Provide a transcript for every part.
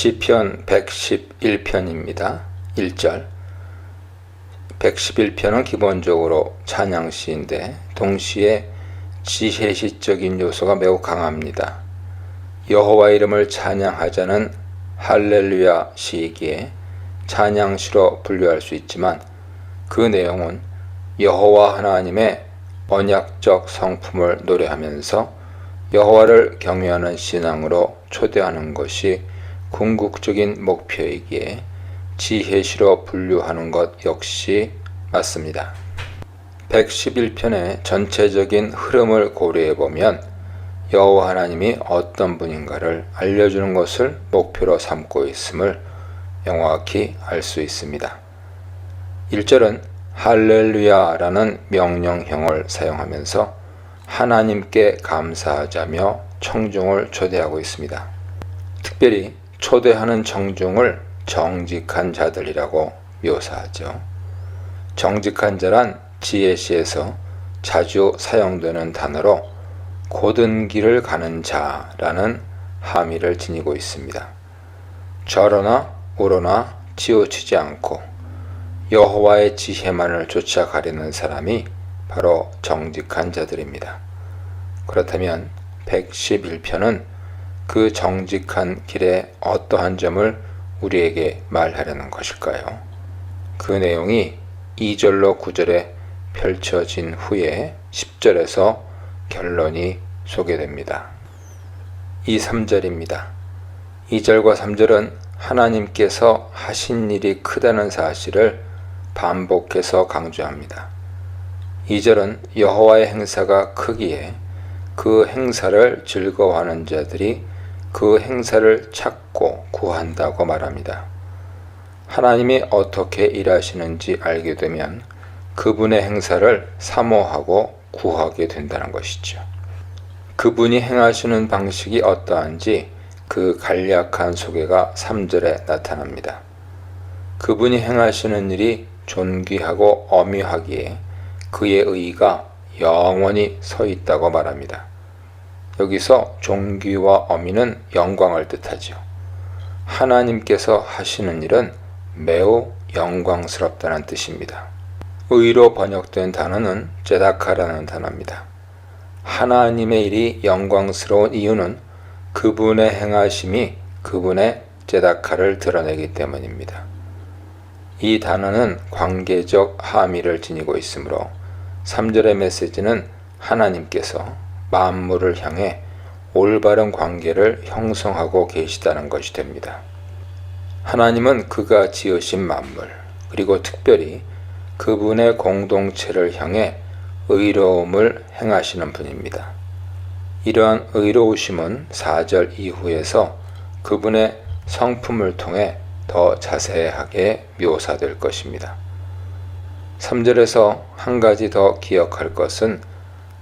시편 111편입니다. 1절. 111편은 기본적으로 찬양시인데 동시에 지혜시적인 요소가 매우 강합니다. 여호와 이름을 찬양하자는 할렐루야 시이기에 찬양시로 분류할 수 있지만 그 내용은 여호와 하나님의 언약적 성품을 노래하면서 여호와를 경외하는 신앙으로 초대하는 것이 궁극적인 목표이기에 지혜시로 분류하는 것 역시 맞습니다. 111편의 전체적인 흐름을 고려해보면 여호와 하나님이 어떤 분인가를 알려주는 것을 목표로 삼고 있음을 명확히 알 수 있습니다. 1절은 할렐루야라는 명령형을 사용하면서 하나님께 감사하자며 청중을 초대하고 있습니다. 특별히 초대하는 청중을 정직한 자들이라고 묘사하죠. 정직한 자란 지혜시에서 자주 사용되는 단어로 곧은 길을 가는 자라는 함의를 지니고 있습니다. 좌로나 우로나 치우치지 않고 여호와의 지혜만을 쫓아가려는 사람이 바로 정직한 자들입니다. 그렇다면 111편은 그 정직한 길의 어떠한 점을 우리에게 말하려는 것일까요? 그 내용이 2절로 9절에 펼쳐진 후에 10절에서 결론이 소개됩니다. 3절입니다. 2절과 3절은 하나님께서 하신 일이 크다는 사실을 반복해서 강조합니다. 2절은 여호와의 행사가 크기에 그 행사를 즐거워하는 자들이 그 행사를 찾고 구한다고 말합니다. 하나님이 어떻게 일하시는지 알게 되면 그분의 행사를 사모하고 구하게 된다는 것이죠. 그분이 행하시는 방식이 어떠한지 그 간략한 소개가 3절에 나타납니다. 그분이 행하시는 일이 존귀하고 엄미하기에 그의 의가 영원히 서 있다고 말합니다. 여기서 존귀와 어미는 영광을 뜻하죠. 하나님께서 하시는 일은 매우 영광스럽다는 뜻입니다. 의로 번역된 단어는 제다카라는 단어입니다. 하나님의 일이 영광스러운 이유는 그분의 행하심이 그분의 제다카를 드러내기 때문입니다. 이 단어는 관계적 함의를 지니고 있으므로 3절의 메시지는 하나님께서 만물을 향해 올바른 관계를 형성하고 계시다는 것이 됩니다. 하나님은 그가 지으신 만물, 그리고 특별히 그분의 공동체를 향해 의로움을 행하시는 분입니다. 이러한 의로우심은 4절 이후에서 그분의 성품을 통해 더 자세하게 묘사될 것입니다. 3절에서 한 가지 더 기억할 것은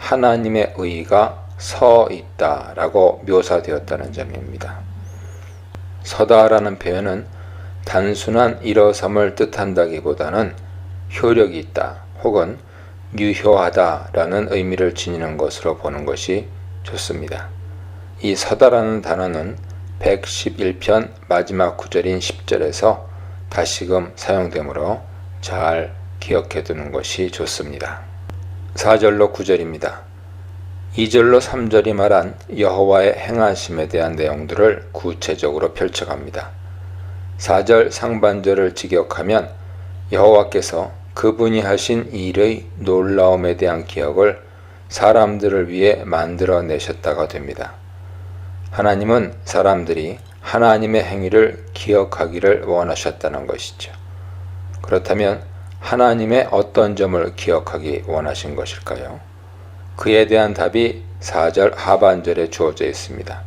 하나님의 의가 서 있다라고 묘사되었다는 점입니다. 서다라는 표현은 단순한 일어섬을 뜻한다기보다는 효력이 있다 혹은 유효하다라는 의미를 지니는 것으로 보는 것이 좋습니다. 이 서다라는 단어는 111편 마지막 구절인 10절에서 다시금 사용되므로 잘 기억해 두는 것이 좋습니다. 4절로 9절입니다. 2절로 3절이 말한 여호와의 행하심에 대한 내용들을 구체적으로 펼쳐갑니다. 4절 상반절을 직역하면 여호와께서 그분이 하신 일의 놀라움에 대한 기억을 사람들을 위해 만들어내셨다가 됩니다. 하나님은 사람들이 하나님의 행위를 기억하기를 원하셨다는 것이죠. 그렇다면 하나님의 어떤 점을 기억하기 원하신 것일까요? 그에 대한 답이 4절 하반절에 주어져 있습니다.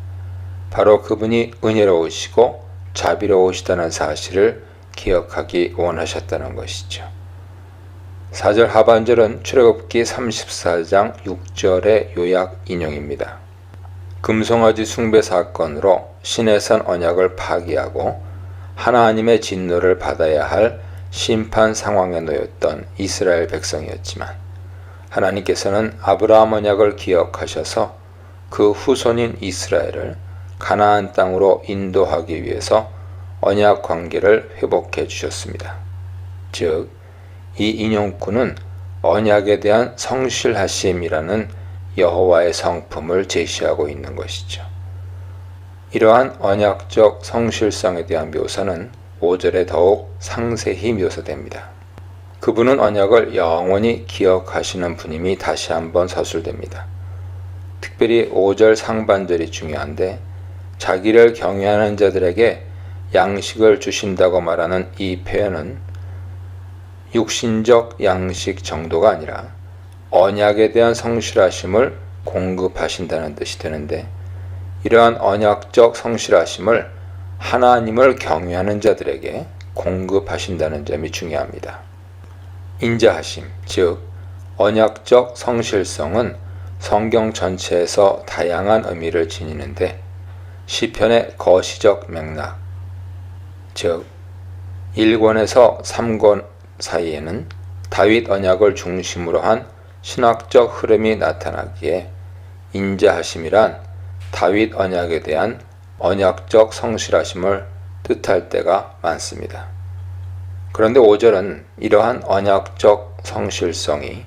바로 그분이 은혜로우시고 자비로우시다는 사실을 기억하기 원하셨다는 것이죠. 4절 하반절은 출애굽기 34장 6절의 요약 인용입니다. 금송아지 숭배 사건으로 시내산 언약을 파기하고 하나님의 진노를 받아야 할 심판 상황에 놓였던 이스라엘 백성이었지만 하나님께서는 아브라함 언약을 기억하셔서 그 후손인 이스라엘을 가나안 땅으로 인도하기 위해서 언약 관계를 회복해 주셨습니다. 즉, 이 인용구는 언약에 대한 성실하심이라는 여호와의 성품을 제시하고 있는 것이죠. 이러한 언약적 성실성에 대한 묘사는 5절에 더욱 상세히 묘사됩니다. 그분은 언약을 영원히 기억하시는 분임이 다시 한번 서술됩니다. 특별히 5절 상반절이 중요한데, 자기를 경외하는 자들에게 양식을 주신다고 말하는 이 표현은 육신적 양식 정도가 아니라 언약에 대한 성실하심을 공급하신다는 뜻이 되는데, 이러한 언약적 성실하심을 하나님을 경외하는 자들에게 공급하신다는 점이 중요합니다. 인자하심, 즉 언약적 성실성은 성경 전체에서 다양한 의미를 지니는데, 시편의 거시적 맥락, 즉 1권에서 3권 사이에는 다윗 언약을 중심으로 한 신학적 흐름이 나타나기에 인자하심이란 다윗 언약에 대한 언약적 성실하심을 뜻할 때가 많습니다. 그런데 5절은 이러한 언약적 성실성이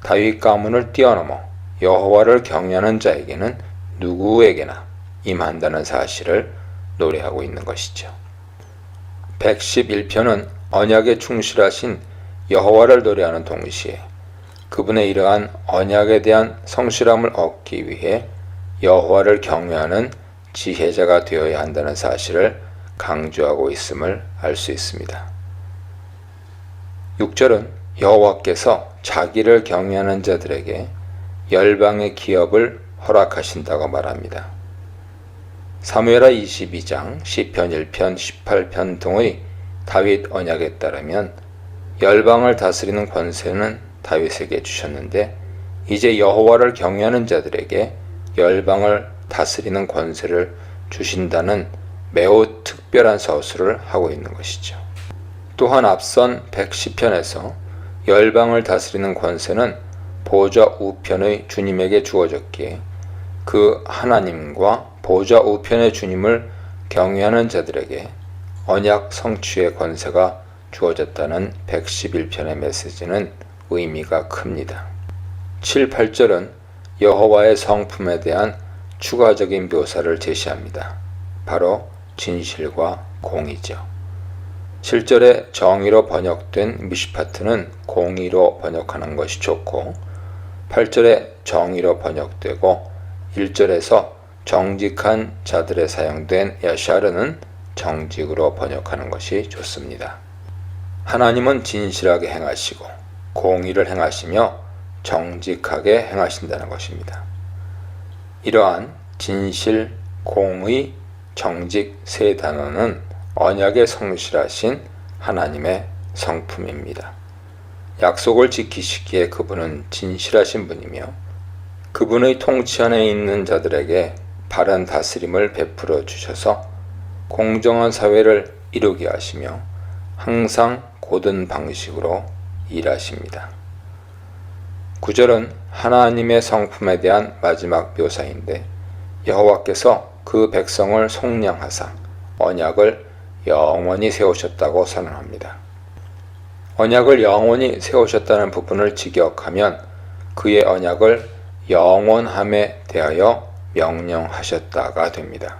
다윗 가문을 뛰어넘어 여호와를 경외하는 자에게는 누구에게나 임한다는 사실을 노래하고 있는 것이죠. 111편은 언약에 충실하신 여호와를 노래하는 동시에 그분의 이러한 언약에 대한 성실함을 얻기 위해 여호와를 경외하는 지혜자가 되어야 한다는 사실을 강조하고 있음을 알 수 있습니다. 6절은 여호와께서 자기를 경외하는 자들에게 열방의 기업을 허락하신다고 말합니다. 사무엘하 22장, 시편 1편, 18편 등의 다윗 언약에 따르면 열방을 다스리는 권세는 다윗에게 주셨는데, 이제 여호와를 경외하는 자들에게 열방을 다스리는 권세를 주신다는 매우 특별한 서술을 하고 있는 것이죠. 또한 앞선 110편에서 열방을 다스리는 권세는 보좌 우편의 주님에게 주어졌기에 그 하나님과 보좌 우편의 주님을 경외하는 자들에게 언약 성취의 권세가 주어졌다는 111편의 메시지는 의미가 큽니다. 7, 8절은 여호와의 성품에 대한 추가적인 묘사를 제시합니다. 바로 진실과 공의죠. 7절에 정의로 번역된 미슈파트는 공의로 번역하는 것이 좋고, 8절에 정의로 번역되고 1절에서 정직한 자들에 사용된 야샤르는 정직으로 번역하는 것이 좋습니다. 하나님은 진실하게 행하시고 공의를 행하시며 정직하게 행하신다는 것입니다. 이러한 진실, 공의, 정직 세 단어는 언약에 성실하신 하나님의 성품입니다. 약속을 지키시기에 그분은 진실하신 분이며 그분의 통치 안에 있는 자들에게 바른 다스림을 베풀어 주셔서 공정한 사회를 이루게 하시며 항상 고든 방식으로 일하십니다. 9절은 하나님의 성품에 대한 마지막 묘사인데, 여호와께서 그 백성을 속량하사 언약을 영원히 세우셨다고 선언합니다. 언약을 영원히 세우셨다는 부분을 직역하면 그의 언약을 영원함에 대하여 명령하셨다가 됩니다.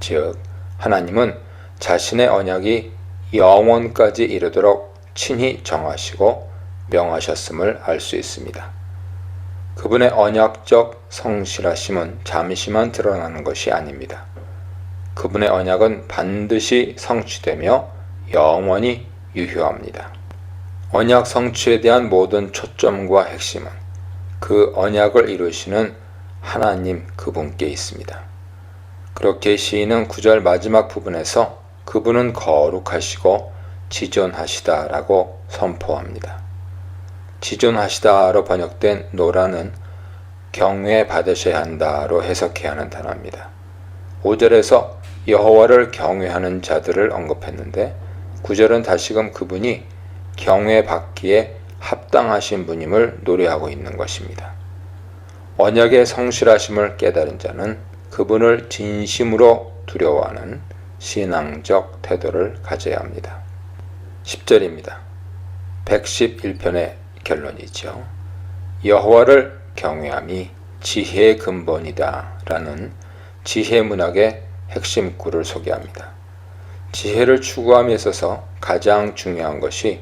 즉, 하나님은 자신의 언약이 영원까지 이르도록 친히 정하시고 명하셨음을 알 수 있습니다. 그분의 언약적 성실하심은 잠시만 드러나는 것이 아닙니다. 그분의 언약은 반드시 성취되며 영원히 유효합니다. 언약 성취에 대한 모든 초점과 핵심은 그 언약을 이루시는 하나님 그분께 있습니다. 그렇게 시인은 9절 마지막 부분에서 그분은 거룩하시고 지존하시다라고 선포합니다. 지존하시다로 번역된 노라는 경외 받으셔야 한다로 해석해야 하는 단어입니다. 5절에서 여호와를 경외하는 자들을 언급했는데 9절은 다시금 그분이 경외 받기에 합당하신 분임을 노래하고 있는 것입니다. 언약의 성실하심을 깨달은 자는 그분을 진심으로 두려워하는 신앙적 태도를 가져야 합니다. 10절입니다. 111편의 결론이죠. 여호와를 경외함이 지혜의 근본이다 라는 지혜 문학의 핵심 구를 소개합니다. 지혜를 추구함에 있어서 가장 중요한 것이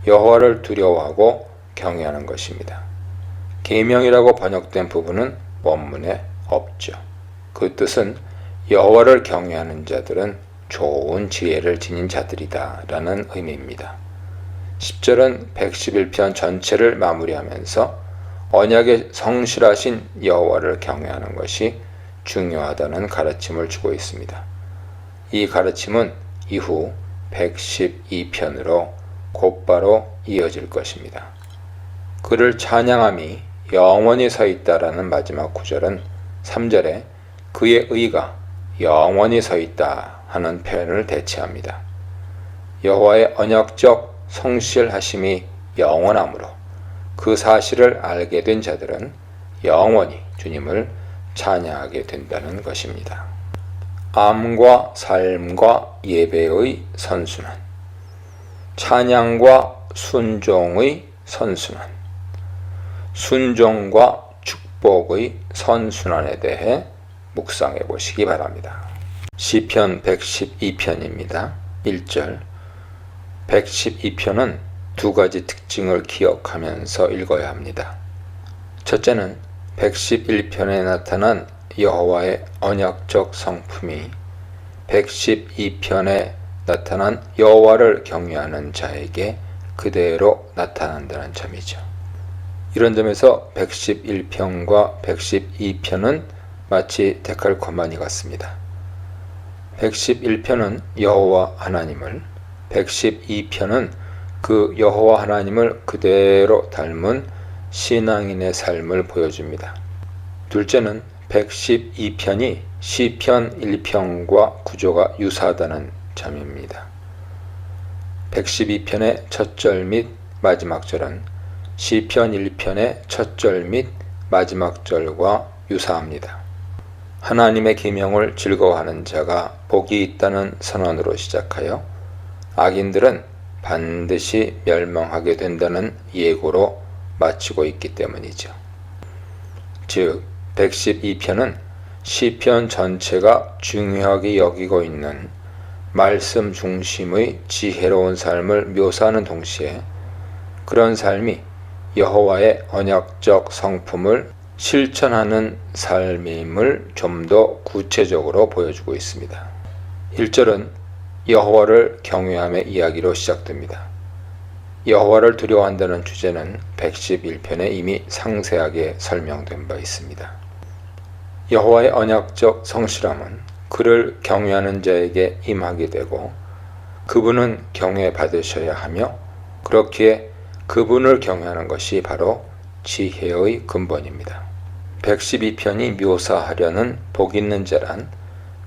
여호와를 두려워하고 경외하는 것입니다. 계명이라고 번역된 부분은 원문에 없죠. 그 뜻은 여호와를 경외하는 자들은 좋은 지혜를 지닌 자들이다 라는 의미입니다. 10절은 111편 전체를 마무리하면서 언약에 성실하신 여호와를 경외하는 것이 중요하다는 가르침을 주고 있습니다. 이 가르침은 이후 112편으로 곧바로 이어질 것입니다. 그를 찬양함이 영원히 서 있다라는 마지막 구절은 3절에 그의 의가 영원히 서 있다 하는 표현을 대체합니다. 여호와의 언약적 성실하심이 영원하므로 그 사실을 알게 된 자들은 영원히 주님을 찬양하게 된다는 것입니다. 암과 삶과 예배의 선순환, 찬양과 순종의 선순환, 순종과 축복의 선순환에 대해 묵상해 보시기 바랍니다. 시편 112편입니다. 1절. 112편은 두 가지 특징을 기억하면서 읽어야 합니다. 첫째는 111편에 나타난 여호와의 언약적 성품이 112편에 나타난 여호와를 경외하는 자에게 그대로 나타난다는 점이죠. 이런 점에서 111편과 112편은 마치 데칼코마니 같습니다. 111편은 여호와 하나님을, 112편은 그 여호와 하나님을 그대로 닮은 신앙인의 삶을 보여줍니다. 둘째는 112편이 시편 1편과 구조가 유사하다는 점입니다. 112편의 첫 절 및 마지막 절은 시편 1편의 첫 절 및 마지막 절과 유사합니다. 하나님의 계명을 즐거워하는 자가 복이 있다는 선언으로 시작하여 악인들은 반드시 멸망하게 된다는 예고로 마치고 있기 때문이죠. 즉 112편은 시편 전체가 중요하게 여기고 있는 말씀 중심의 지혜로운 삶을 묘사하는 동시에 그런 삶이 여호와의 언약적 성품을 실천하는 삶임을 좀 더 구체적으로 보여주고 있습니다. 1절은 여호와를 경외함의 이야기로 시작됩니다. 여호와를 두려워한다는 주제는 111편에 이미 상세하게 설명된 바 있습니다. 여호와의 언약적 성실함은 그를 경외하는 자에게 임하게 되고 그분은 경외받으셔야 하며 그렇기에 그분을 경외하는 것이 바로 지혜의 근본입니다. 112편이 묘사하려는 복 있는 자란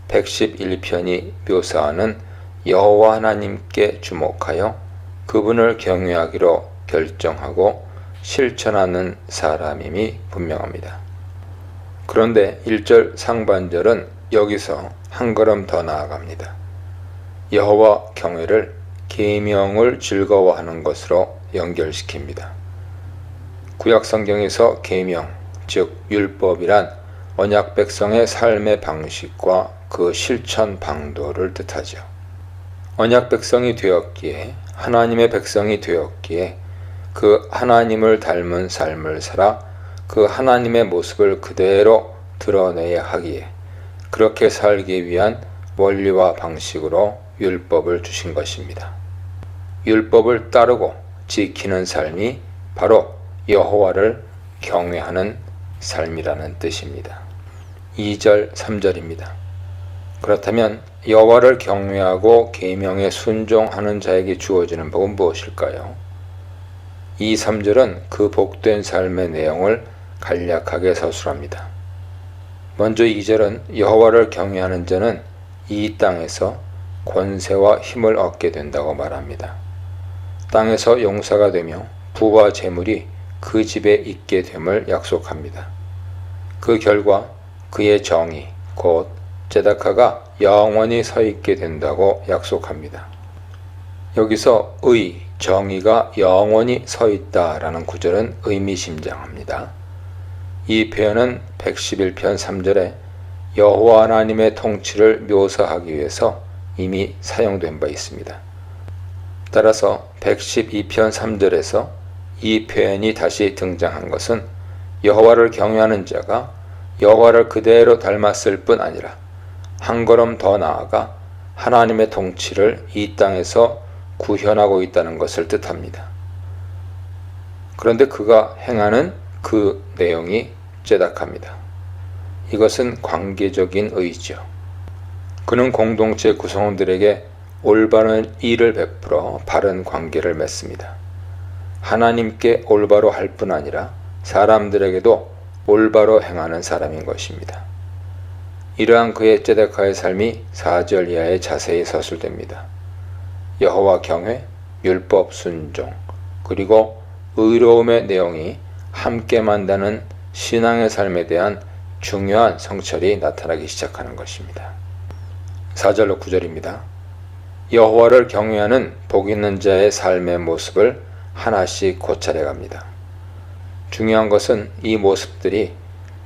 111편이 묘사하는 여호와 하나님께 주목하여 그분을 경외하기로 결정하고 실천하는 사람임이 분명합니다. 그런데 1절 상반절은 여기서 한 걸음 더 나아갑니다. 여호와 경외를 계명을 즐거워하는 것으로 연결시킵니다. 구약 성경에서 계명, 즉 율법이란 언약 백성의 삶의 방식과 그 실천 방도를 뜻하죠. 언약 백성이 되었기에 하나님의 백성이 되었기에 그 하나님을 닮은 삶을 살아 그 하나님의 모습을 그대로 드러내야 하기에 그렇게 살기 위한 원리와 방식으로 율법을 주신 것입니다. 율법을 따르고 지키는 삶이 바로 여호와를 경외하는 삶이라는 뜻입니다. 2절, 3절입니다. 그렇다면 여호와를 경외하고 계명에 순종하는 자에게 주어지는 복은 무엇일까요? 2, 3절은 그 복된 삶의 내용을 간략하게 서술합니다. 먼저 2절은 여호와를 경외하는 자는 이 땅에서 권세와 힘을 얻게 된다고 말합니다. 땅에서 용사가 되며 부와 재물이 그 집에 있게 됨을 약속합니다. 그 결과 그의 정의, 곧 제다카가 영원히 서 있게 된다고 약속합니다. 여기서 의, 정의가 영원히 서 있다라는 구절은 의미심장합니다. 이 표현은 111편 3절에 여호와 하나님의 통치를 묘사하기 위해서 이미 사용된 바 있습니다. 따라서 112편 3절에서 이 표현이 다시 등장한 것은 여호와를 경외하는 자가 여호와를 그대로 닮았을 뿐 아니라 한 걸음 더 나아가 하나님의 통치를 이 땅에서 구현하고 있다는 것을 뜻합니다. 그런데 그가 행하는 그 내용이 제다카입니다. 이것은 관계적인 의지요. 그는 공동체 구성원들에게 올바른 일을 베풀어 바른 관계를 맺습니다. 하나님께 올바로 할 뿐 아니라 사람들에게도 올바로 행하는 사람인 것입니다. 이러한 그의 제데카의 삶이 4절 이하에 자세히 서술됩니다. 여호와 경외, 율법 순종, 그리고 의로움의 내용이 함께 만드는 신앙의 삶에 대한 중요한 성찰이 나타나기 시작하는 것입니다. 4절로 9절입니다. 여호와를 경외하는 복 있는 자의 삶의 모습을 하나씩 고찰해 갑니다. 중요한 것은 이 모습들이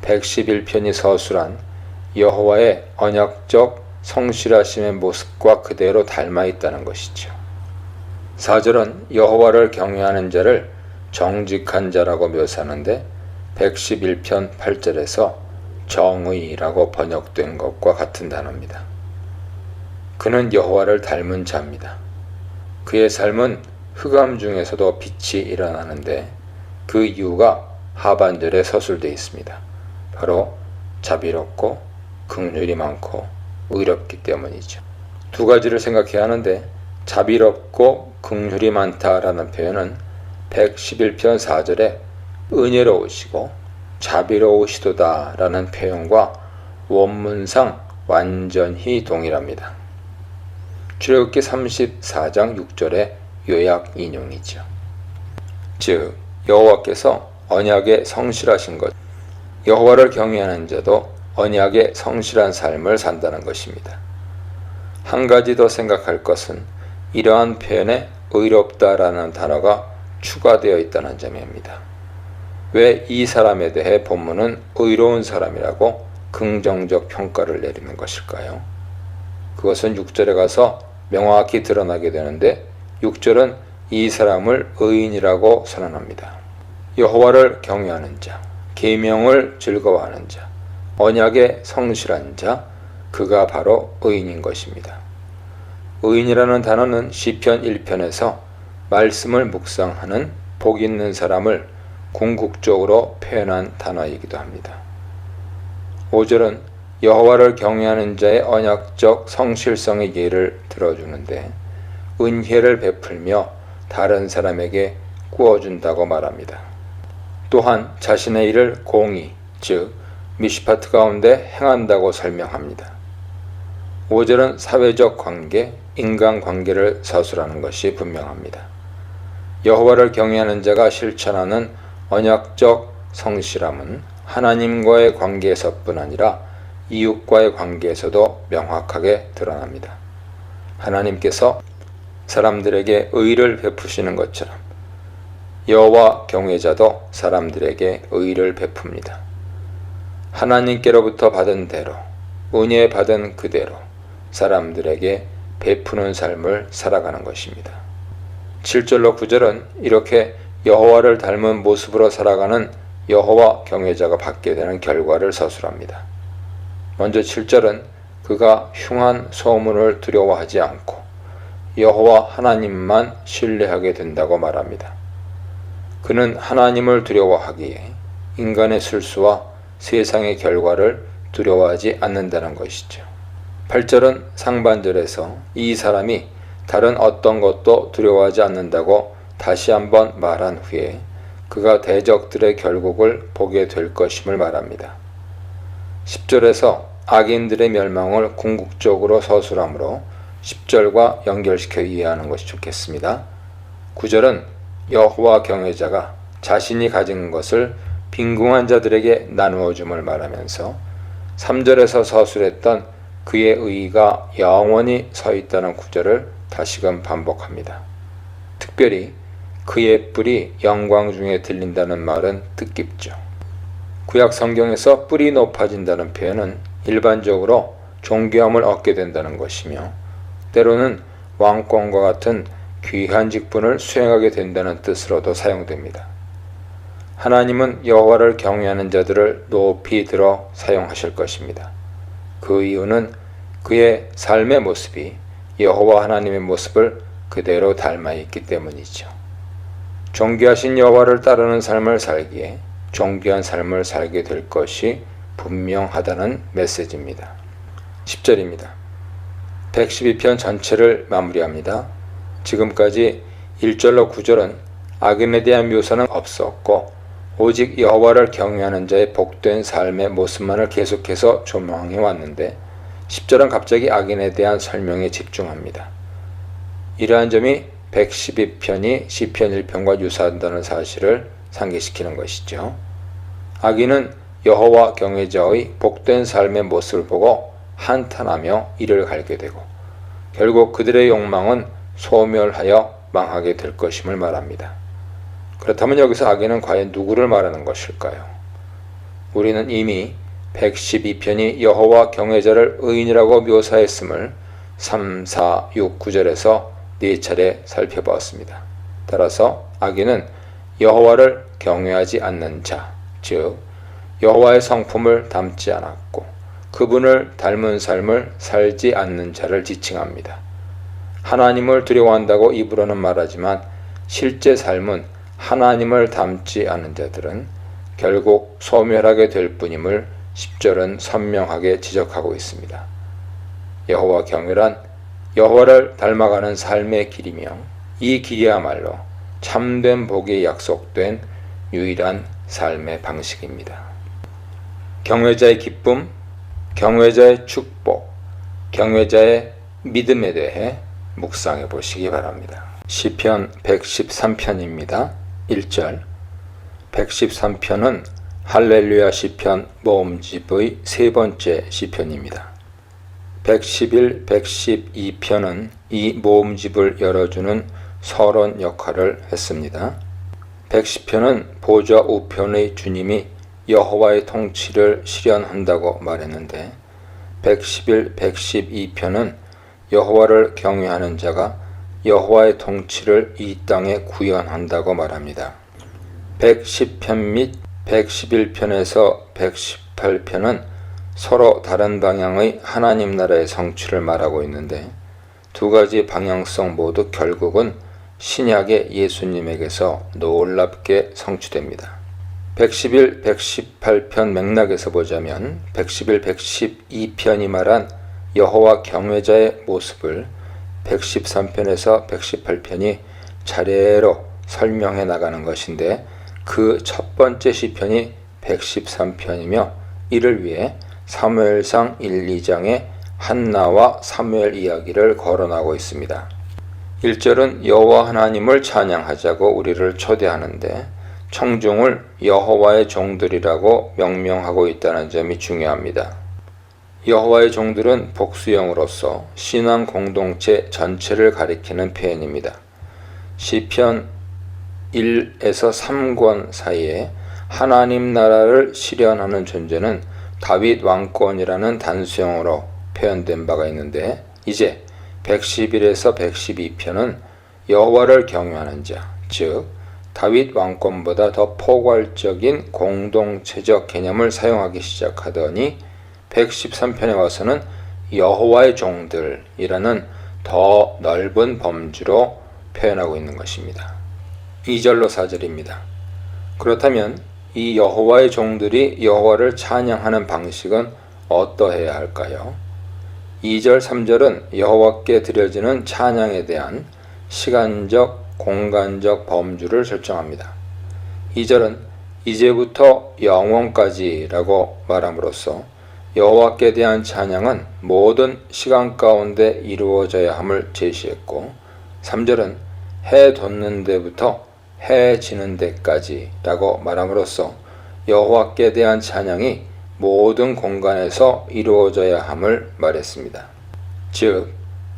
111편이 서술한 여호와의 언약적 성실하심의 모습과 그대로 닮아 있다는 것이죠. 4절은 여호와를 경외하는 자를 정직한 자라고 묘사하는데 111편 8절에서 정의라고 번역된 것과 같은 단어입니다. 그는 여호와를 닮은 자입니다. 그의 삶은 흑암 중에서도 빛이 일어나는데 그 이유가 하반절에 서술되어 있습니다. 바로 자비롭고 긍휼이 많고 의롭기 때문이죠. 두 가지를 생각해야 하는데 자비롭고 긍휼이 많다라는 표현은 111편 4절에 은혜로우시고 자비로우시도다 라는 표현과 원문상 완전히 동일합니다. 출애굽기 34장 6절의 요약 인용이죠. 즉 여호와께서 언약에 성실하신 것, 여호와를 경외하는 자도 언약에 성실한 삶을 산다는 것입니다. 한 가지 더 생각할 것은 이러한 표현에 의롭다라는 단어가 추가되어 있다는 점입니다. 왜 이 사람에 대해 본문은 의로운 사람이라고 긍정적 평가를 내리는 것일까요? 그것은 6절에 가서 명확히 드러나게 되는데 6절은 이 사람을 의인이라고 선언합니다. 여호와를 경외하는 자, 계명을 즐거워하는 자, 언약에 성실한 자, 그가 바로 의인인 것입니다. 의인이라는 단어는 시편 1편에서 말씀을 묵상하는 복 있는 사람을 궁극적으로 표현한 단어이기도 합니다. 5절은 여호와를 경외하는 자의 언약적 성실성의 예를 들어주는데 은혜를 베풀며 다른 사람에게 구워준다고 말합니다. 또한 자신의 일을 공의, 즉 미시파트 가운데 행한다고 설명합니다. 5절은 사회적 관계, 인간관계를 서술하는 것이 분명합니다. 여호와를 경외하는 자가 실천하는 언약적 성실함은 하나님과의 관계에서뿐 아니라 이웃과의 관계에서도 명확하게 드러납니다. 하나님께서 사람들에게 의를 베푸시는 것처럼 여호와 경외자도 사람들에게 의를 베풉니다. 하나님께로부터 받은 대로, 은혜 받은 그대로 사람들에게 베푸는 삶을 살아가는 것입니다. 7절로 9절은 이렇게 여호와를 닮은 모습으로 살아가는 여호와 경외자가 받게 되는 결과를 서술합니다. 먼저 7절은 그가 흉한 소문을 두려워하지 않고 여호와 하나님만 신뢰하게 된다고 말합니다. 그는 하나님을 두려워하기에 인간의 실수와 세상의 결과를 두려워하지 않는다는 것이죠. 8절은 상반절에서 이 사람이 다른 어떤 것도 두려워하지 않는다고 다시 한번 말한 후에 그가 대적들의 결국을 보게 될 것임을 말합니다. 10절에서 악인들의 멸망을 궁극적으로 서술하므로 10절과 연결시켜 이해하는 것이 좋겠습니다. 9절은 여호와 경외자가 자신이 가진 것을 빈궁한 자들에게 나누어 줌을 말하면서 3절에서 서술했던 그의 의가 영원히 서 있다는 구절을 다시금 반복합니다. 특별히 그의 뿔이 영광 중에 들린다는 말은 뜻깊죠. 구약 성경에서 뿔이 높아진다는 표현은 일반적으로 존귀함을 얻게 된다는 것이며 때로는 왕권과 같은 귀한 직분을 수행하게 된다는 뜻으로도 사용됩니다. 하나님은 여호와를 경외하는 자들을 높이 들어 사용하실 것입니다. 그 이유는 그의 삶의 모습이 여호와 하나님의 모습을 그대로 닮아 있기 때문이죠. 존귀하신 여호와를 따르는 삶을 살기에 존귀한 삶을 살게 될 것이 분명하다는 메시지입니다. 10절입니다. 112편 전체를 마무리합니다. 지금까지 1절로 9절은 악인에 대한 묘사는 없었고 오직 여호와를 경외하는 자의 복된 삶의 모습만을 계속해서 조명해 왔는데 10절은 갑자기 악인에 대한 설명에 집중합니다. 이러한 점이 112편이 시편 1편과 유사한다는 사실을 상기시키는 것이죠. 악인은 여호와 경외자의 복된 삶의 모습을 보고 한탄하며 이를 갈게 되고 결국 그들의 욕망은 소멸하여 망하게 될 것임을 말합니다. 그렇다면 여기서 악인은 과연 누구를 말하는 것일까요? 우리는 이미 112편이 여호와 경외자를 의인이라고 묘사했음을 3, 4, 6, 9절에서 4차례 살펴보았습니다. 따라서 악인은 여호와를 경외하지 않는 자, 즉 여호와의 성품을 닮지 않았고 그분을 닮은 삶을 살지 않는 자를 지칭합니다. 하나님을 두려워한다고 입으로는 말하지만 실제 삶은 하나님을 닮지 않은 자들은 결국 소멸하게 될 뿐임을 10절은 선명하게 지적하고 있습니다. 여호와 경외란 여호와를 닮아가는 삶의 길이며 이 길이야말로 참된 복이 약속된 유일한 삶의 방식입니다. 경외자의 기쁨, 경외자의 축복, 경외자의 믿음에 대해 묵상해 보시기 바랍니다. 시편 113편입니다. 1절. 113편은 할렐루야 시편 모음집의 세 번째 시편입니다. 111, 112편은 이 모음집을 열어주는 서론 역할을 했습니다. 110편은 보좌 우편의 주님이 여호와의 통치를 실현한다고 말했는데 111, 112편은 여호와를 경외하는 자가 여호와의 통치를 이 땅에 구현한다고 말합니다. 110편 및 111편에서 118편은 서로 다른 방향의 하나님 나라의 성취를 말하고 있는데 두 가지 방향성 모두 결국은 신약의 예수님에게서 놀랍게 성취됩니다. 111, 118편 맥락에서 보자면 111, 112편이 말한 여호와 경외자의 모습을 113편에서 118편이 차례로 설명해 나가는 것인데 그 첫 번째 시편이 113편이며 이를 위해 사무엘상 1, 2장에 한나와 사무엘 이야기를 거론하고 있습니다. 1절은 여호와 하나님을 찬양하자고 우리를 초대하는데 청중을 여호와의 종들이라고 명명하고 있다는 점이 중요합니다. 여호와의 종들은 복수형으로서 신앙 공동체 전체를 가리키는 표현입니다. 시편 1에서 3권 사이에 하나님 나라를 실현하는 존재는 다윗 왕권이라는 단수형으로 표현된 바가 있는데 이제 111에서 112편은 여호와를 경외하는 자, 즉 다윗 왕권보다 더 포괄적인 공동체적 개념을 사용하기 시작하더니 113편에 와서는 여호와의 종들이라는 더 넓은 범주로 표현하고 있는 것입니다. 2절로 4절입니다. 그렇다면 이 여호와의 종들이 여호와를 찬양하는 방식은 어떠해야 할까요? 2절, 3절은 여호와께 드려지는 찬양에 대한 시간적, 공간적 범주를 설정합니다. 2절은 이제부터 영원까지라고 말함으로써 여호와께 대한 찬양은 모든 시간 가운데 이루어져야 함을 제시했고 3절은 해 돋는 데부터 해 지는 데까지라고 말함으로써 여호와께 대한 찬양이 모든 공간에서 이루어져야 함을 말했습니다. 즉,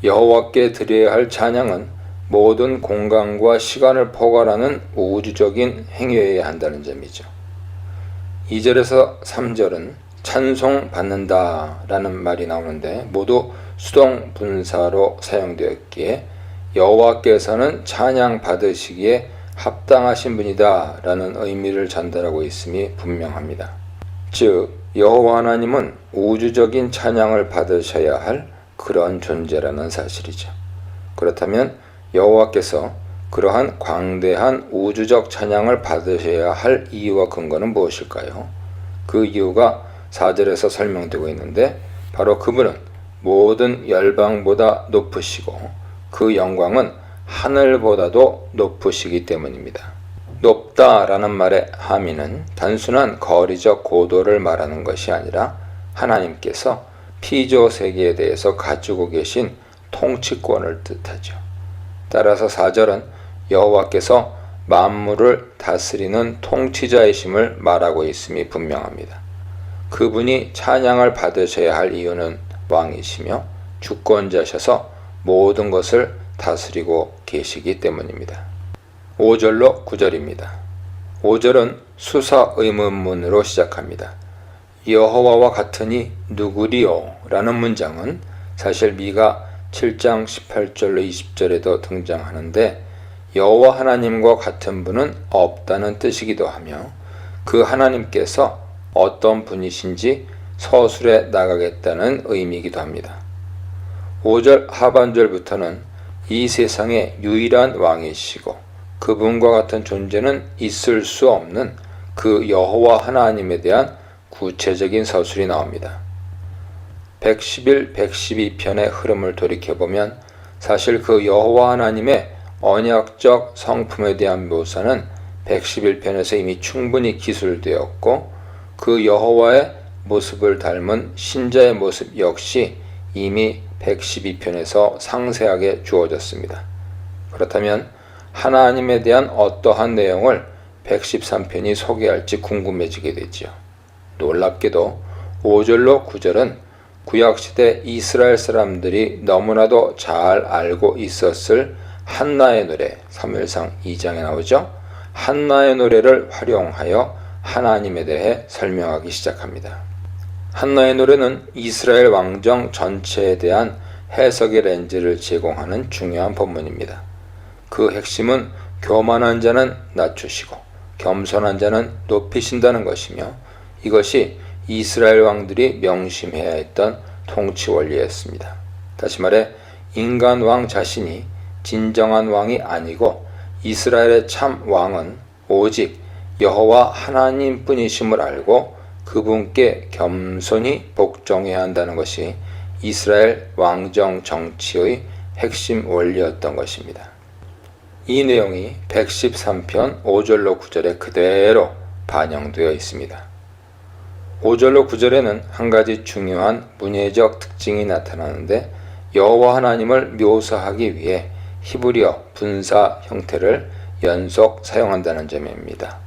여호와께 드려야 할 찬양은 모든 공간과 시간을 포괄하는 우주적인 행위여야 한다는 점이죠. 2절에서 3절은 찬송 받는다 라는 말이 나오는데 모두 수동 분사로 사용되었기에 여호와께서는 찬양 받으시기에 합당하신 분이다 라는 의미를 전달하고 있음이 분명합니다. 즉, 여호와 하나님은 우주적인 찬양을 받으셔야 할 그런 존재라는 사실이죠. 그렇다면 여호와께서 그러한 광대한 우주적 찬양을 받으셔야 할 이유와 근거는 무엇일까요? 그 이유가 4절에서 설명되고 있는데 바로 그분은 모든 열방보다 높으시고 그 영광은 하늘보다도 높으시기 때문입니다. 높다라는 말의 함의는 단순한 거리적 고도를 말하는 것이 아니라 하나님께서 피조 세계에 대해서 가지고 계신 통치권을 뜻하죠. 따라서 4절은 여호와께서 만물을 다스리는 통치자이심을 말하고 있음이 분명합니다. 그분이 찬양을 받으셔야 할 이유는 왕이시며 주권자셔서 모든 것을 다스리고 계시기 때문입니다. 5절로 9절입니다. 5절은 수사 의문문으로 시작합니다. 여호와와 같으니 누구리요? 라는 문장은 사실 미가 7장 18절로 20절에도 등장하는데 여호와 하나님과 같은 분은 없다는 뜻이기도 하며 그 하나님께서 어떤 분이신지 서술해 나가겠다는 의미이기도 합니다. 5절 하반절부터는 이 세상의 유일한 왕이시고 그분과 같은 존재는 있을 수 없는 그 여호와 하나님에 대한 구체적인 서술이 나옵니다. 111, 112편의 흐름을 돌이켜보면 사실 그 여호와 하나님의 언약적 성품에 대한 묘사는 111편에서 이미 충분히 기술되었고 그 여호와의 모습을 닮은 신자의 모습 역시 이미 112편에서 상세하게 주어졌습니다. 그렇다면 하나님에 대한 어떠한 내용을 113편이 소개할지 궁금해지게 되죠. 놀랍게도 5절로 9절은 구약시대 이스라엘 사람들이 너무나도 잘 알고 있었을 한나의 노래, 사무엘상 2장에 나오죠. 한나의 노래를 활용하여 하나님에 대해 설명하기 시작합니다. 한나의 노래는 이스라엘 왕정 전체에 대한 해석의 렌즈를 제공하는 중요한 본문입니다. 그 핵심은 교만한 자는 낮추시고 겸손한 자는 높이신다는 것이며 이것이 이스라엘 왕들이 명심해야 했던 통치 원리였습니다. 다시 말해 인간 왕 자신이 진정한 왕이 아니고 이스라엘의 참 왕은 오직 여호와 하나님뿐이심을 알고 그분께 겸손히 복종해야 한다는 것이 이스라엘 왕정 정치의 핵심 원리였던 것입니다. 이 내용이 113편 5절로 9절에 그대로 반영되어 있습니다. 5절로 9절에는 한 가지 중요한 문예적 특징이 나타나는데 여호와 하나님을 묘사하기 위해 히브리어 분사 형태를 연속 사용한다는 점입니다.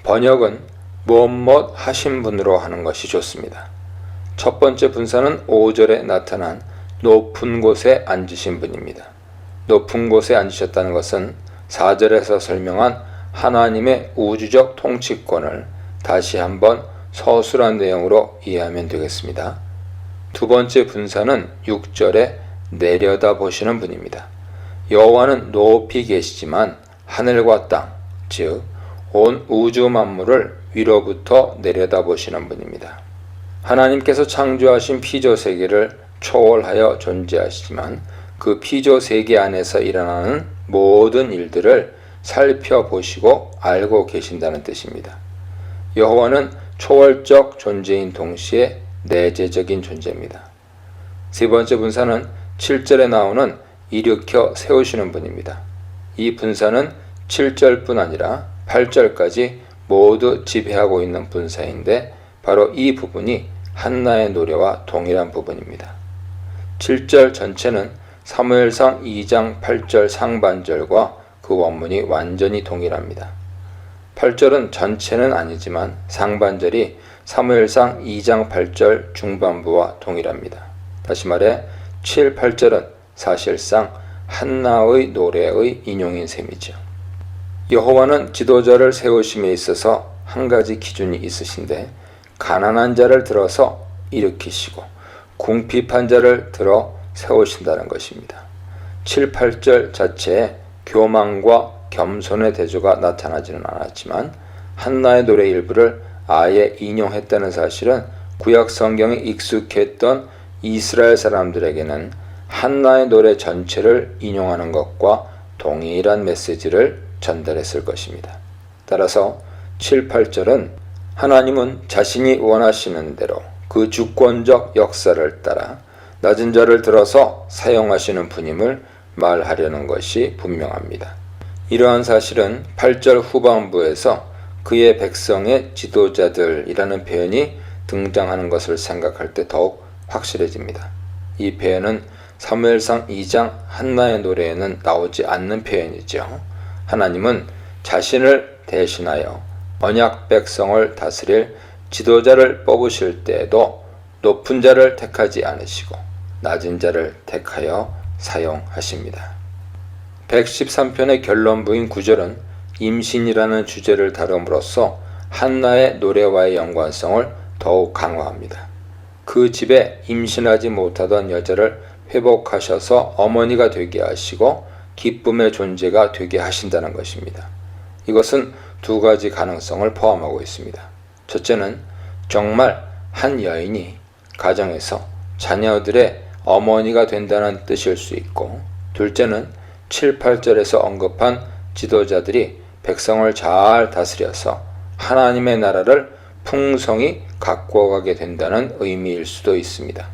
번역은 무엇 하신 분으로 하는 것이 좋습니다. 첫 번째 분사는 5절에 나타난 높은 곳에 앉으신 분입니다. 높은 곳에 앉으셨다는 것은 4절에서 설명한 하나님의 우주적 통치권을 다시 한번 서술한 내용으로 이해하면 되겠습니다. 두 번째 분사는 6절에 내려다 보시는 분입니다. 여호와는 높이 계시지만 하늘과 땅, 즉 온 우주 만물을 위로부터 내려다 보시는 분입니다. 하나님께서 창조하신 피조 세계를 초월하여 존재하시지만 그 피조 세계 안에서 일어나는 모든 일들을 살펴보시고 알고 계신다는 뜻입니다. 여호와는 초월적 존재인 동시에 내재적인 존재입니다. 세 번째 분사는 7절에 나오는 일으켜 세우시는 분입니다. 이 분사는 7절뿐 아니라 8절까지 모두 지배하고 있는 분사인데 바로 이 부분이 한나의 노래와 동일한 부분입니다. 7절 전체는 사무엘상 2장 8절 상반절과 그 원문이 완전히 동일합니다. 8절은 전체는 아니지만 상반절이 사무엘상 2장 8절 중반부와 동일합니다. 다시 말해 7, 8절은 사실상 한나의 노래의 인용인 셈이죠. 여호와는 지도자를 세우심에 있어서 한 가지 기준이 있으신데 가난한 자를 들어서 일으키시고 궁핍한 자를 들어 세우신다는 것입니다. 7, 8절 자체에 교만과 겸손의 대조가 나타나지는 않았지만 한나의 노래 일부를 아예 인용했다는 사실은 구약 성경에 익숙했던 이스라엘 사람들에게는 한나의 노래 전체를 인용하는 것과 동일한 메시지를 전달했을 것입니다. 따라서 7, 8절은 하나님은 자신이 원하시는 대로 그 주권적 역사를 따라 낮은 자를 들어서 사용하시는 분임을 말하려는 것이 분명합니다. 이러한 사실은 8절 후반부에서 그의 백성의 지도자들이라는 표현이 등장하는 것을 생각할 때 더욱 확실해집니다. 이 표현은 사무엘상 2장 한나의 노래에는 나오지 않는 표현이죠. 하나님은 자신을 대신하여 언약 백성을 다스릴 지도자를 뽑으실 때에도 높은 자를 택하지 않으시고 낮은 자를 택하여 사용하십니다. 113편의 결론부인 9절은 임신이라는 주제를 다룸으로써 한나의 노래와의 연관성을 더욱 강화합니다. 그 집에 임신하지 못하던 여자를 회복하셔서 어머니가 되게 하시고 기쁨의 존재가 되게 하신다는 것입니다. 이것은 두 가지 가능성을 포함하고 있습니다. 첫째는 정말 한 여인이 가정에서 자녀들의 어머니가 된다는 뜻일 수 있고, 둘째는 7, 8절에서 언급한 지도자들이 백성을 잘 다스려서 하나님의 나라를 풍성히 가꾸어가게 된다는 의미일 수도 있습니다.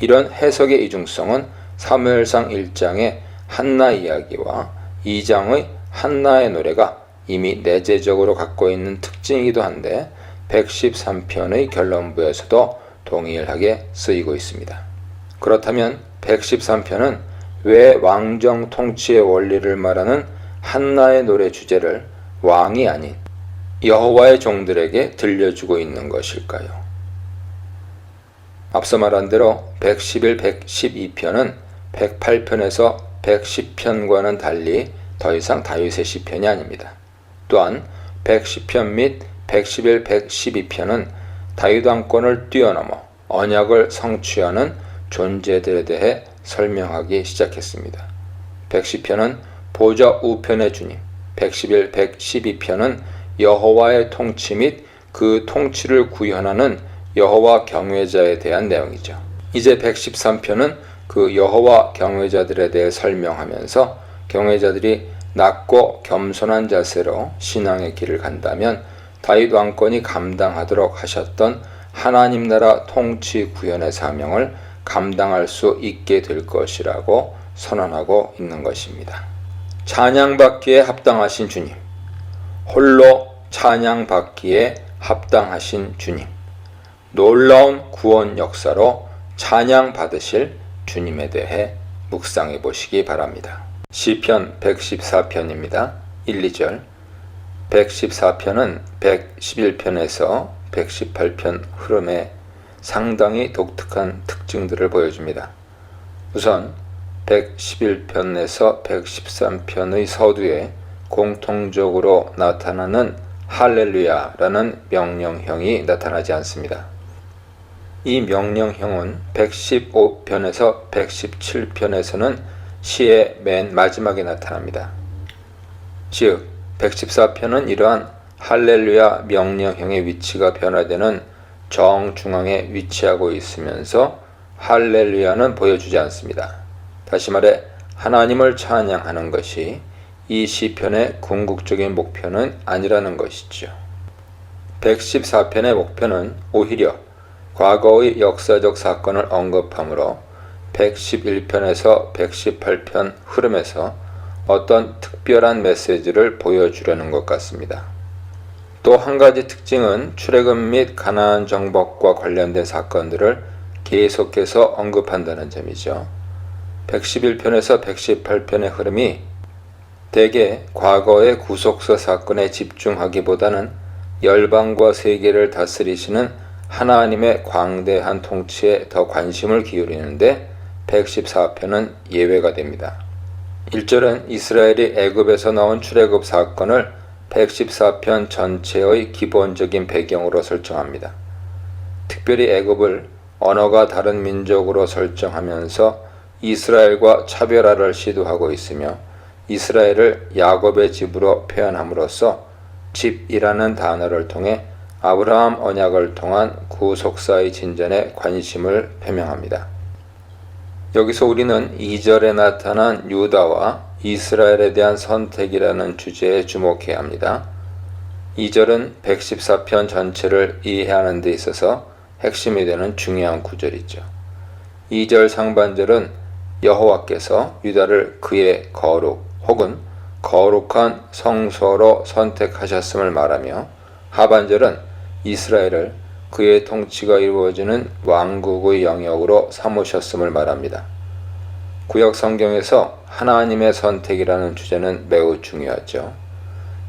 이런 해석의 이중성은 사무엘상 1장의 한나 이야기와 2장의 한나의 노래가 이미 내재적으로 갖고 있는 특징이기도 한데 113편의 결론부에서도 동일하게 쓰이고 있습니다. 그렇다면 113편은 왜 왕정 통치의 원리를 말하는 한나의 노래 주제를 왕이 아닌 여호와의 종들에게 들려주고 있는 것일까요? 앞서 말한 대로 111, 112편은 108편에서 110편과는 달리 더 이상 다윗의 시편이 아닙니다. 또한 110편 및 111, 112편은 다윗 왕권을 뛰어넘어 언약을 성취하는 존재들에 대해 설명하기 시작했습니다. 110편은 보좌 우편의 주님, 111, 112편은 여호와의 통치 및 그 통치를 구현하는 여호와 경외자에 대한 내용이죠. 이제 113편은 그 여호와 경외자들에 대해 설명하면서 경외자들이 낮고 겸손한 자세로 신앙의 길을 간다면 다윗 왕권이 감당하도록 하셨던 하나님 나라 통치 구현의 사명을 감당할 수 있게 될 것이라고 선언하고 있는 것입니다. 찬양받기에 합당하신 주님, 홀로 찬양받기에 합당하신 주님, 놀라운 구원 역사로 찬양받으실 주님에 대해 묵상해 보시기 바랍니다. 시편 114편입니다. 1, 2절. 114편은 111편에서 118편 흐름에 상당히 독특한 특징들을 보여줍니다. 우선 111편에서 113편의 서두에 공통적으로 나타나는 할렐루야라는 명령형이 나타나지 않습니다. 이 명령형은 115편에서 117편에서는 시의 맨 마지막에 나타납니다. 즉 114편은 이러한 할렐루야 명령형의 위치가 변화되는 정중앙에 위치하고 있으면서 할렐루야는 보여주지 않습니다. 다시 말해 하나님을 찬양하는 것이 이 시편의 궁극적인 목표는 아니라는 것이죠. 114편의 목표는 오히려 과거의 역사적 사건을 언급하므로 111편에서 118편 흐름에서 어떤 특별한 메시지를 보여주려는 것 같습니다. 또 한 가지 특징은 출애굽 및 가나안 정복과 관련된 사건들을 계속해서 언급한다는 점이죠. 111편에서 118편의 흐름이 대개 과거의 구속사 사건에 집중하기보다는 열방과 세계를 다스리시는 하나님의 광대한 통치에 더 관심을 기울이는데 114편은 예외가 됩니다. 1절은 이스라엘이 애굽에서 나온 출애굽 사건을 114편 전체의 기본적인 배경으로 설정합니다. 특별히 애굽을 언어가 다른 민족으로 설정하면서 이스라엘과 차별화를 시도하고 있으며 이스라엘을 야곱의 집으로 표현함으로써 집이라는 단어를 통해 아브라함 언약을 통한 구속사의 진전에 관심을 표명합니다. 여기서 우리는 2절에 나타난 유다와 이스라엘에 대한 선택이라는 주제에 주목해야 합니다. 2절은 114편 전체를 이해하는 데 있어서 핵심이 되는 중요한 구절이죠. 2절 상반절은 여호와께서 유다를 그의 거룩 혹은 거룩한 성소로 선택하셨음을 말하며 하반절은 이스라엘을 그의 통치가 이루어지는 왕국의 영역으로 삼으셨음을 말합니다. 구약 성경에서 하나님의 선택이라는 주제는 매우 중요하죠.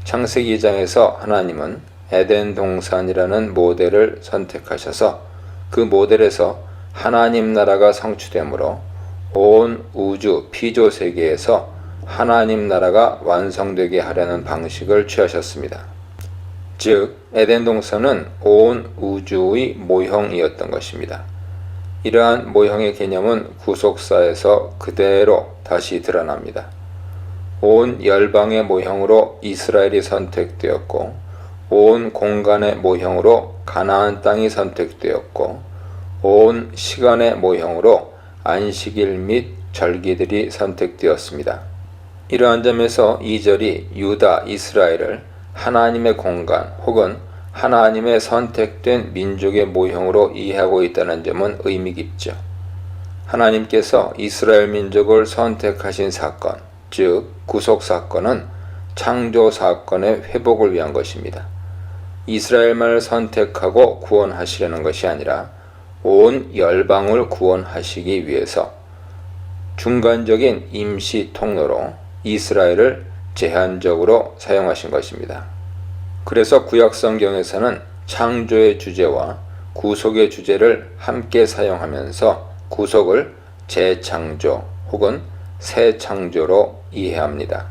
창세기 2장에서 하나님은 에덴 동산이라는 모델을 선택하셔서 그 모델에서 하나님 나라가 성취되므로 온 우주 피조 세계에서 하나님 나라가 완성되게 하려는 방식을 취하셨습니다. 즉 에덴 동산은 온 우주의 모형이었던 것입니다. 이러한 모형의 개념은 구속사에서 그대로 다시 드러납니다. 온 열방의 모형으로 이스라엘이 선택되었고 온 공간의 모형으로 가나안 땅이 선택되었고 온 시간의 모형으로 안식일 및 절기들이 선택되었습니다. 이러한 점에서 2절이 유다, 이스라엘을 하나님의 공간 혹은 하나님의 선택된 민족의 모형으로 이해하고 있다는 점은 의미 깊죠. 하나님께서 이스라엘 민족을 선택하신 사건, 즉 구속 사건은 창조 사건의 회복을 위한 것입니다. 이스라엘만을 선택하고 구원하시려는 것이 아니라 온 열방을 구원하시기 위해서 중간적인 임시 통로로 이스라엘을 제한적으로 사용하신 것입니다. 그래서 구약 성경에서는 창조의 주제와 구속의 주제를 함께 사용하면서 구속을 재창조 혹은 새 창조로 이해합니다.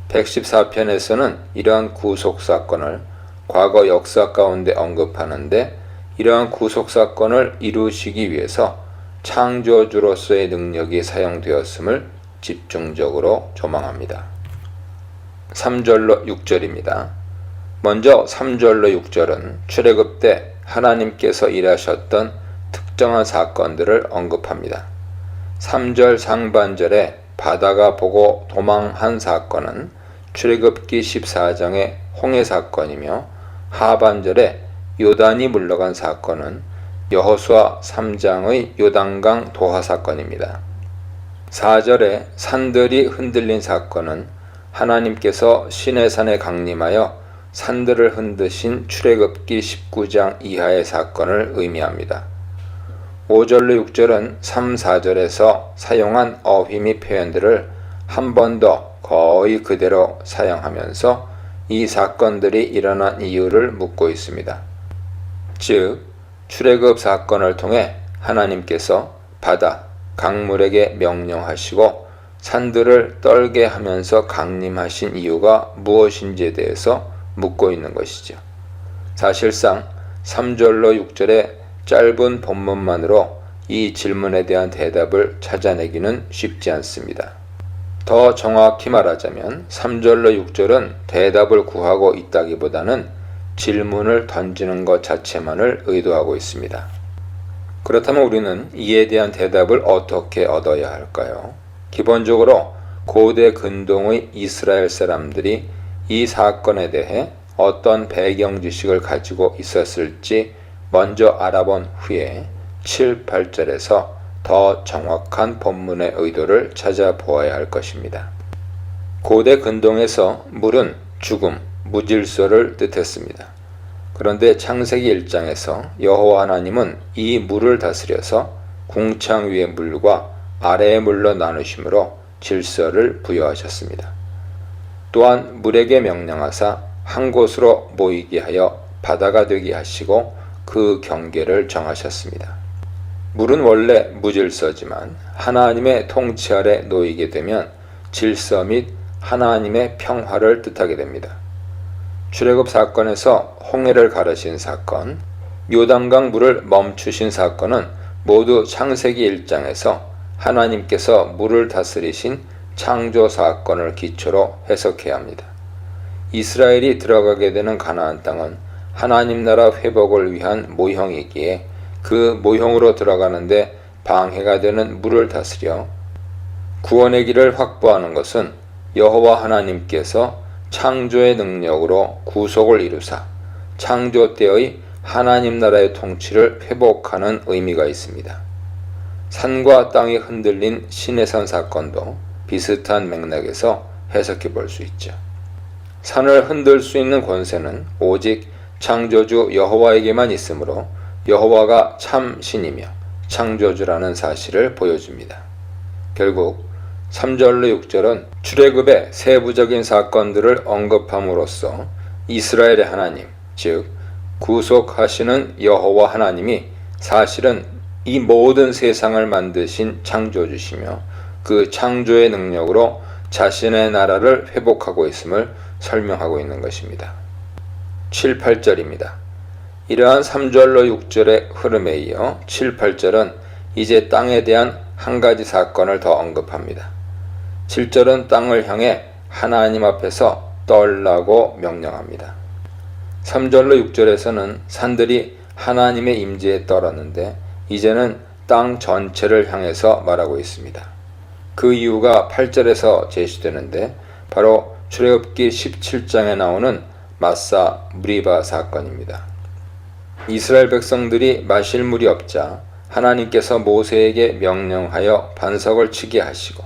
114편에서는 이러한 구속 사건을 과거 역사 가운데 언급하는데 이러한 구속 사건을 이루시기 위해서 창조주로서의 능력이 사용되었음을 집중적으로 조망합니다. 3절로 6절입니다. 먼저 3절로 6절은 출애굽 때 하나님께서 일하셨던 특정한 사건들을 언급합니다. 3절 상반절에 바다가 보고 도망한 사건은 출애굽기 14장의 홍해 사건이며 하반절에 요단이 물러간 사건은 여호수아 3장의 요단강 도하 사건입니다. 4절에 산들이 흔들린 사건은 하나님께서 시내산에 강림하여 산들을 흔드신 출애굽기 19장 이하의 사건을 의미합니다. 5절로 6절은 3, 4절에서 사용한 어휘 및 표현들을 한 번 더 거의 그대로 사용하면서 이 사건들이 일어난 이유를 묻고 있습니다. 즉, 출애굽 사건을 통해 하나님께서 바다, 강물에게 명령하시고 산들을 떨게 하면서 강림하신 이유가 무엇인지에 대해서 묻고 있는 것이죠. 사실상 3절로 6절의 짧은 본문만으로 이 질문에 대한 대답을 찾아내기는 쉽지 않습니다. 더 정확히 말하자면 3절로 6절은 대답을 구하고 있다기보다는 질문을 던지는 것 자체만을 의도하고 있습니다. 그렇다면 우리는 이에 대한 대답을 어떻게 얻어야 할까요? 기본적으로 고대 근동의 이스라엘 사람들이 이 사건에 대해 어떤 배경 지식을 가지고 있었을지 먼저 알아본 후에 7, 8절에서 더 정확한 본문의 의도를 찾아보아야 할 것입니다. 고대 근동에서 물은 죽음, 무질서를 뜻했습니다. 그런데 창세기 1장에서 여호와 하나님은 이 물을 다스려서 궁창 위의 물과 아래의 물로 나누심으로 질서를 부여하셨습니다. 또한 물에게 명령하사 한 곳으로 모이게 하여 바다가 되게 하시고 그 경계를 정하셨습니다. 물은 원래 무질서지만 하나님의 통치 아래 놓이게 되면 질서 및 하나님의 평화를 뜻하게 됩니다. 출애굽 사건에서 홍해를 가르신 사건, 요단강 물을 멈추신 사건은 모두 창세기 1장에서 하나님께서 물을 다스리신 창조 사건을 기초로 해석해야 합니다. 이스라엘이 들어가게 되는 가나안 땅은 하나님 나라 회복을 위한 모형이기에 그 모형으로 들어가는데 방해가 되는 물을 다스려 구원의 길을 확보하는 것은 여호와 하나님께서 창조의 능력으로 구속을 이루사 창조 때의 하나님 나라의 통치를 회복하는 의미가 있습니다. 산과 땅이 흔들린 시내산 사건도 비슷한 맥락에서 해석해 볼 수 있죠. 산을 흔들 수 있는 권세는 오직 창조주 여호와에게만 있으므로 여호와가 참 신이며 창조주라는 사실을 보여줍니다. 결국 3절로 6절은 출애굽의 세부적인 사건들을 언급함으로써 이스라엘의 하나님, 즉 구속하시는 여호와 하나님이 사실은 이 모든 세상을 만드신 창조주시며 그 창조의 능력으로 자신의 나라를 회복하고 있음을 설명하고 있는 것입니다. 7, 8절입니다. 이러한 3절로 6절의 흐름에 이어 7, 8절은 이제 땅에 대한 한 가지 사건을 더 언급합니다. 7절은 땅을 향해 하나님 앞에서 떨라고 명령합니다. 3절로 6절에서는 산들이 하나님의 임재에 떨었는데 이제는 땅 전체를 향해서 말하고 있습니다. 그 이유가 8절에서 제시되는데 바로 출애굽기 17장에 나오는 마사 무리바 사건입니다. 이스라엘 백성들이 마실 물이 없자 하나님께서 모세에게 명령하여 반석을 치게 하시고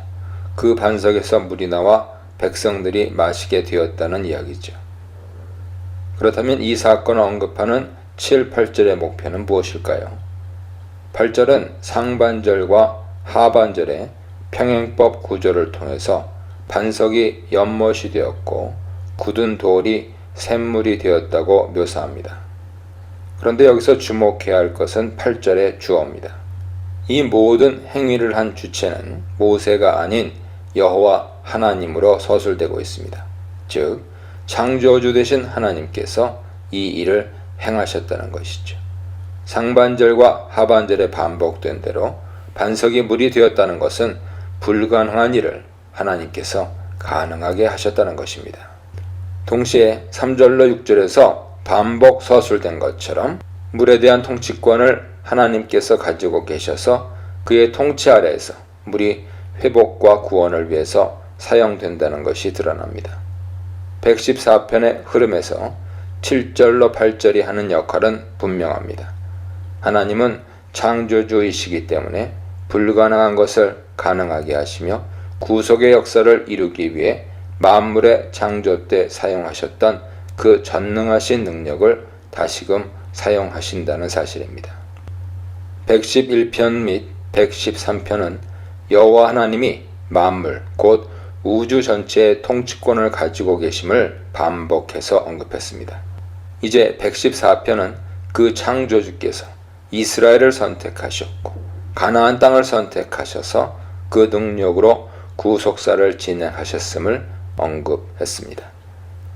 그 반석에서 물이 나와 백성들이 마시게 되었다는 이야기죠. 그렇다면 이 사건을 언급하는 7, 8절의 목표는 무엇일까요? 8절은 상반절과 하반절의 평행법 구조를 통해서 반석이 연못이 되었고 굳은 돌이 샘물이 되었다고 묘사합니다. 그런데 여기서 주목해야 할 것은 8절의 주어입니다. 이 모든 행위를 한 주체는 모세가 아닌 여호와 하나님으로 서술되고 있습니다. 즉 창조주 되신 하나님께서 이 일을 행하셨다는 것이죠. 상반절과 하반절에 반복된 대로 반석이 물이 되었다는 것은 불가능한 일을 하나님께서 가능하게 하셨다는 것입니다. 동시에 3절로 6절에서 반복 서술된 것처럼 물에 대한 통치권을 하나님께서 가지고 계셔서 그의 통치 아래에서 물이 회복과 구원을 위해서 사용된다는 것이 드러납니다. 114편의 흐름에서 7절로 8절이 하는 역할은 분명합니다. 하나님은 창조주이시기 때문에 불가능한 것을 가능하게 하시며 구속의 역사를 이루기 위해 만물의 창조 때 사용하셨던 그 전능하신 능력을 다시금 사용하신다는 사실입니다. 111편 및 113편은 여호와 하나님이 만물 곧 우주 전체의 통치권을 가지고 계심을 반복해서 언급했습니다. 이제 114편은 그 창조주께서 이스라엘을 선택하셨고 가나안 땅을 선택하셔서 그 능력으로 구속사를 진행하셨음을 언급했습니다.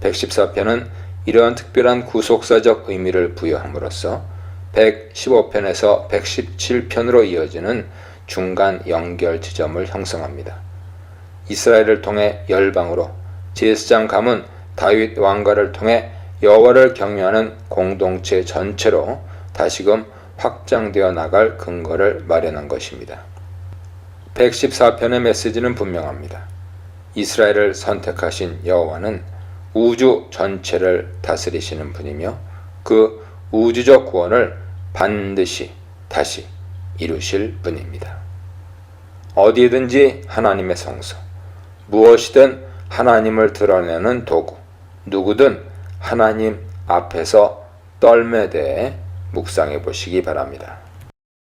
114편은 이러한 특별한 구속사적 의미를 부여함으로써 115편에서 117편으로 이어지는 중간 연결 지점을 형성합니다. 이스라엘을 통해 열방으로 제사장 가문 다윗 왕가를 통해 여호와를 경외하는 공동체 전체로 다시금 확장되어 나갈 근거를 마련한 것입니다. 114편의 메시지는 분명합니다. 이스라엘을 선택하신 여호와는 우주 전체를 다스리시는 분이며 그 우주적 구원을 반드시 다시 이루실 분입니다. 어디든지 하나님의 성소, 무엇이든 하나님을 드러내는 도구, 누구든 하나님 앞에서 떨매대해 묵상해 보시기 바랍니다.